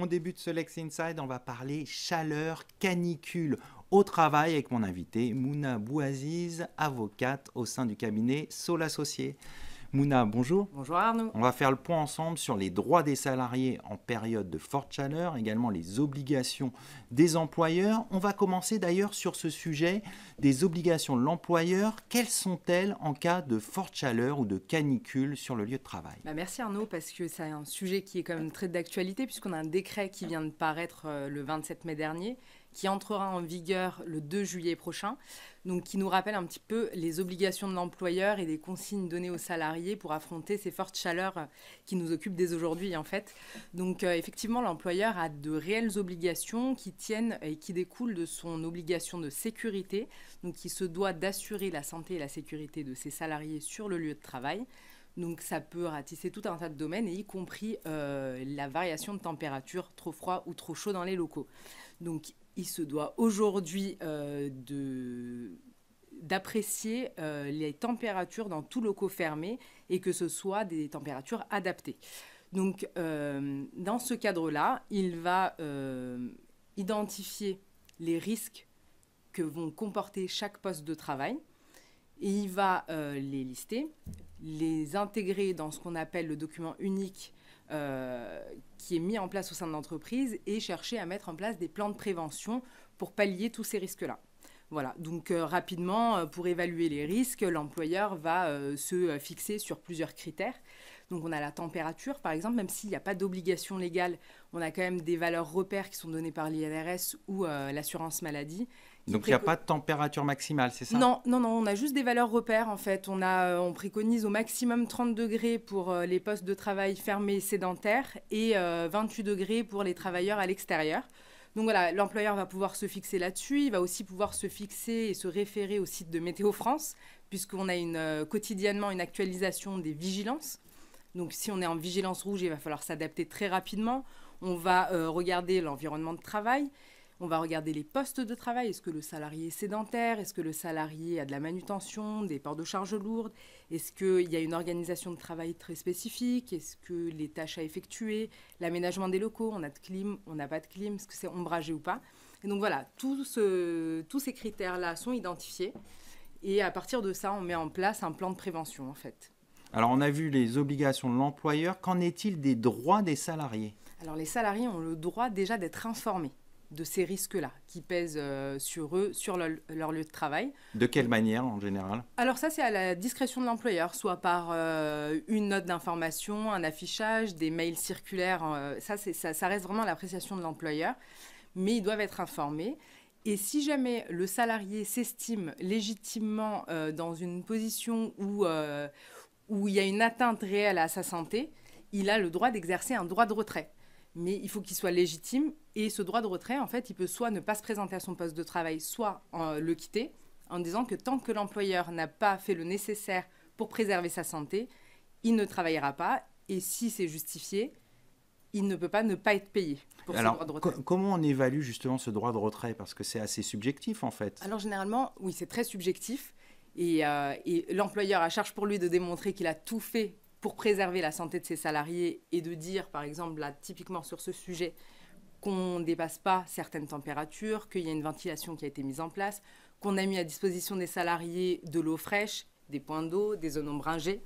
On débute ce Lex Inside, on va parler chaleur, canicule au travail avec mon invité Mouna Bouaziz, avocate au sein du cabinet Saul Associés. Mouna, bonjour. Bonjour Arnaud. On va faire le point ensemble sur les droits des salariés en période de forte chaleur, également les obligations des employeurs. On va commencer d'ailleurs sur ce sujet des obligations de l'employeur. Quelles sont-elles en cas de forte chaleur ou de canicule sur le lieu de travail? Merci Arnaud, parce que c'est un sujet qui est quand même très d'actualité, puisqu'on a un décret qui vient de paraître le 27 mai dernier, qui entrera en vigueur le 2 juillet prochain, donc qui nous rappelle un petit peu les obligations de l'employeur et des consignes données aux salariés pour affronter ces fortes chaleurs qui nous occupent dès aujourd'hui en fait. Donc effectivement, l'employeur a de réelles obligations qui tiennent et qui découlent de son obligation de sécurité, donc il se doit d'assurer la santé et la sécurité de ses salariés sur le lieu de travail. Donc ça peut ratisser tout un tas de domaines, et y compris la variation de température, trop froid ou trop chaud dans les locaux. Donc il se doit aujourd'hui d'apprécier les températures dans tout locaux fermé, et que ce soit des températures adaptées. Donc dans ce cadre-là, il va identifier les risques que vont comporter chaque poste de travail, et il va les lister, les intégrer dans ce qu'on appelle le document unique qui est mis en place au sein de l'entreprise, et chercher à mettre en place des plans de prévention pour pallier tous ces risques-là. Voilà, donc rapidement, pour évaluer les risques, l'employeur va se fixer sur plusieurs critères. Donc on a la température, par exemple, même s'il n'y a pas d'obligation légale, on a quand même des valeurs repères qui sont données par l'INRS ou l'assurance maladie. Donc il n'y a pas de température maximale, c'est ça? Non, on a juste des valeurs repères en fait. On préconise au maximum 30 degrés pour les postes de travail fermés sédentaires, et 28 degrés pour les travailleurs à l'extérieur. Donc voilà, l'employeur va pouvoir se fixer là-dessus. Il va aussi pouvoir se fixer et se référer au site de Météo France, puisqu'on a quotidiennement une actualisation des vigilances. Donc si on est en vigilance rouge, il va falloir s'adapter très rapidement. On va regarder l'environnement de travail. On va regarder les postes de travail. Est-ce que le salarié est sédentaire? Est-ce que le salarié a de la manutention, des ports de charges lourdes? Est-ce qu'il y a une organisation de travail très spécifique? Est-ce que les tâches à effectuer, l'aménagement des locaux, on a de clim, on n'a pas de clim, est-ce que c'est ombragé ou pas? Et donc voilà, tous ces critères-là sont identifiés, et à partir de ça, on met en place un plan de prévention en fait. Alors on a vu les obligations de l'employeur. Qu'en est-il des droits des salariés? Alors les salariés ont le droit déjà d'être informés de ces risques-là qui pèsent sur eux, sur leur lieu de travail. De quelle manière en général? Alors ça, c'est à la discrétion de l'employeur, soit par une note d'information, un affichage, des mails circulaires. Ça reste vraiment à l'appréciation de l'employeur, mais ils doivent être informés. Et si jamais le salarié s'estime légitimement dans une position où il y a une atteinte réelle à sa santé, il a le droit d'exercer un droit de retrait. Mais il faut qu'il soit légitime, et ce droit de retrait, en fait, il peut soit ne pas se présenter à son poste de travail, soit le quitter, en disant que tant que l'employeur n'a pas fait le nécessaire pour préserver sa santé, il ne travaillera pas, et si c'est justifié, il ne peut pas ne pas être payé pour ce droit de retrait. Comment on évalue justement ce droit de retrait? Parce que c'est assez subjectif en fait. Alors généralement, oui, c'est très subjectif, et l'employeur a charge pour lui de démontrer qu'il a tout fait pour préserver la santé de ses salariés, et de dire, par exemple, là, typiquement sur ce sujet, qu'on ne dépasse pas certaines températures, qu'il y a une ventilation qui a été mise en place, qu'on a mis à disposition des salariés de l'eau fraîche, des points d'eau, des zones ombragées.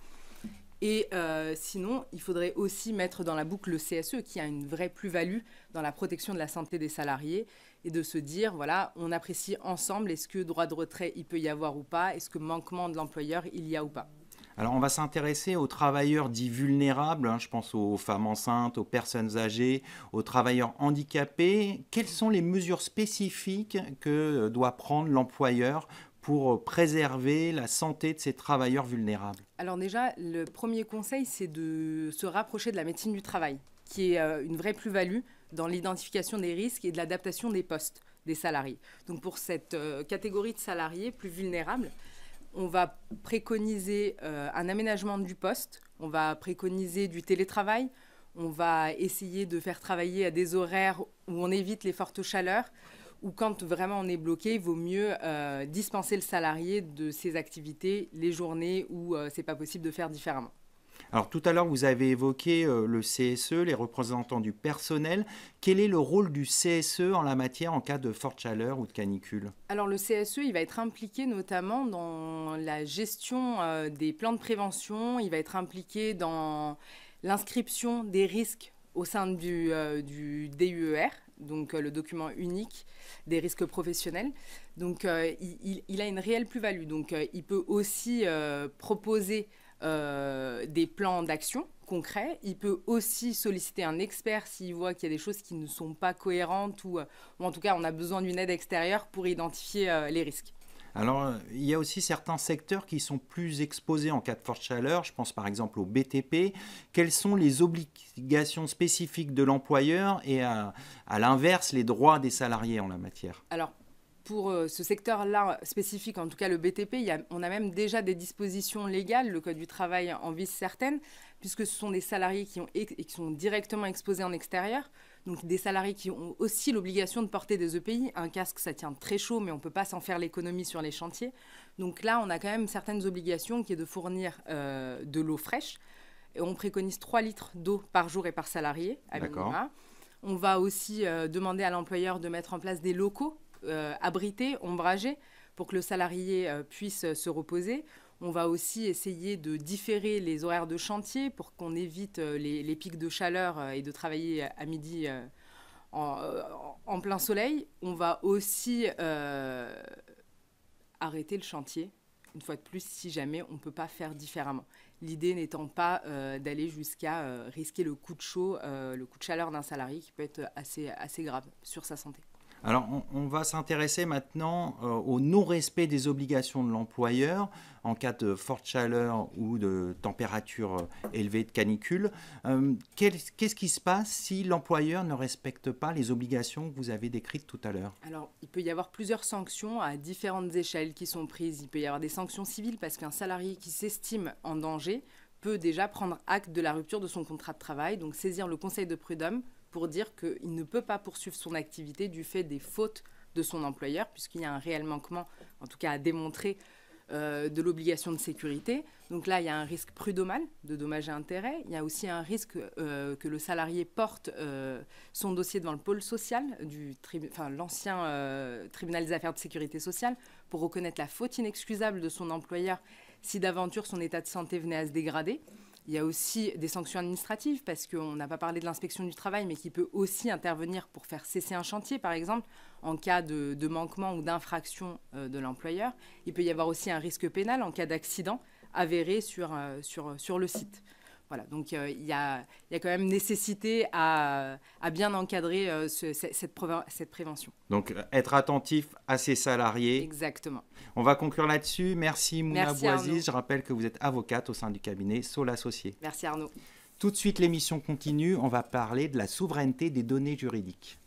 Et sinon, il faudrait aussi mettre dans la boucle le CSE, qui a une vraie plus-value dans la protection de la santé des salariés, et de se dire, voilà, on apprécie ensemble, est-ce que droit de retrait il peut y avoir ou pas, est-ce que manquement de l'employeur il y a ou pas. Alors, on va s'intéresser aux travailleurs dits vulnérables, je pense aux femmes enceintes, aux personnes âgées, aux travailleurs handicapés. Quelles sont les mesures spécifiques que doit prendre l'employeur pour préserver la santé de ces travailleurs vulnérables? Alors déjà, le premier conseil, c'est de se rapprocher de la médecine du travail, qui est une vraie plus-value dans l'identification des risques et de l'adaptation des postes des salariés. Donc pour cette catégorie de salariés plus vulnérables, on va préconiser un aménagement du poste, on va préconiser du télétravail, on va essayer de faire travailler à des horaires où on évite les fortes chaleurs, ou quand vraiment on est bloqué, il vaut mieux dispenser le salarié de ses activités les journées où c'est pas possible de faire différemment. Alors tout à l'heure, vous avez évoqué le CSE, les représentants du personnel. Quel est le rôle du CSE en la matière en cas de forte chaleur ou de canicule? Alors le CSE, il va être impliqué notamment dans la gestion des plans de prévention, il va être impliqué dans l'inscription des risques au sein du DUER, donc le document unique des risques professionnels. Donc il a une réelle plus-value. Donc il peut aussi proposer des plans d'action concrets. Il peut aussi solliciter un expert s'il voit qu'il y a des choses qui ne sont pas cohérentes ou en tout cas on a besoin d'une aide extérieure pour identifier les risques. Alors, il y a aussi certains secteurs qui sont plus exposés en cas de forte chaleur. Je pense par exemple au BTP. Quelles sont les obligations spécifiques de l'employeur et à l'inverse, les droits des salariés en la matière? Alors, pour ce secteur-là spécifique, en tout cas le BTP, on a même déjà des dispositions légales, le Code du travail en vise certaines, puisque ce sont des salariés qui sont directement exposés en extérieur, donc des salariés qui ont aussi l'obligation de porter des EPI. Un casque, ça tient très chaud, mais on ne peut pas s'en faire l'économie sur les chantiers. Donc là, on a quand même certaines obligations qui est de fournir de l'eau fraîche. Et on préconise 3 litres d'eau par jour et par salarié, à minima. On va aussi demander à l'employeur de mettre en place des locaux abrités, ombragés, pour que le salarié puisse se reposer. On va aussi essayer de différer les horaires de chantier pour qu'on évite les pics de chaleur et de travailler à midi en plein soleil. On va aussi arrêter le chantier, une fois de plus, si jamais on ne peut pas faire différemment. L'idée n'étant pas d'aller jusqu'à risquer le coup de chaud, le coup de chaleur d'un salarié qui peut être assez grave sur sa santé. Alors, on va s'intéresser maintenant au non-respect des obligations de l'employeur en cas de forte chaleur ou de température élevée de canicule. Qu'est-ce qui se passe si l'employeur ne respecte pas les obligations que vous avez décrites tout à l'heure? Alors, il peut y avoir plusieurs sanctions à différentes échelles qui sont prises. Il peut y avoir des sanctions civiles parce qu'un salarié qui s'estime en danger peut déjà prendre acte de la rupture de son contrat de travail, donc saisir le conseil de prud'homme pour dire qu'il ne peut pas poursuivre son activité du fait des fautes de son employeur, puisqu'il y a un réel manquement, en tout cas à démontrer, de l'obligation de sécurité. Donc là, il y a un risque prud'homal de dommages et intérêts. Il y a aussi un risque que le salarié porte son dossier devant le pôle social, l'ancien tribunal des affaires de sécurité sociale, pour reconnaître la faute inexcusable de son employeur si d'aventure son état de santé venait à se dégrader. Il y a aussi des sanctions administratives parce qu'on n'a pas parlé de l'inspection du travail, mais qui peut aussi intervenir pour faire cesser un chantier, par exemple, en cas de manquement ou d'infraction de l'employeur. Il peut y avoir aussi un risque pénal en cas d'accident avéré sur le site. Voilà, donc il y a quand même nécessité à bien encadrer cette prévention. Donc, être attentif à ses salariés. Exactement. On va conclure là-dessus. Merci Mouna Bouaziz. Je rappelle que vous êtes avocate au sein du cabinet Sol Associés. Merci Arnaud. Tout de suite, l'émission continue. On va parler de la souveraineté des données juridiques.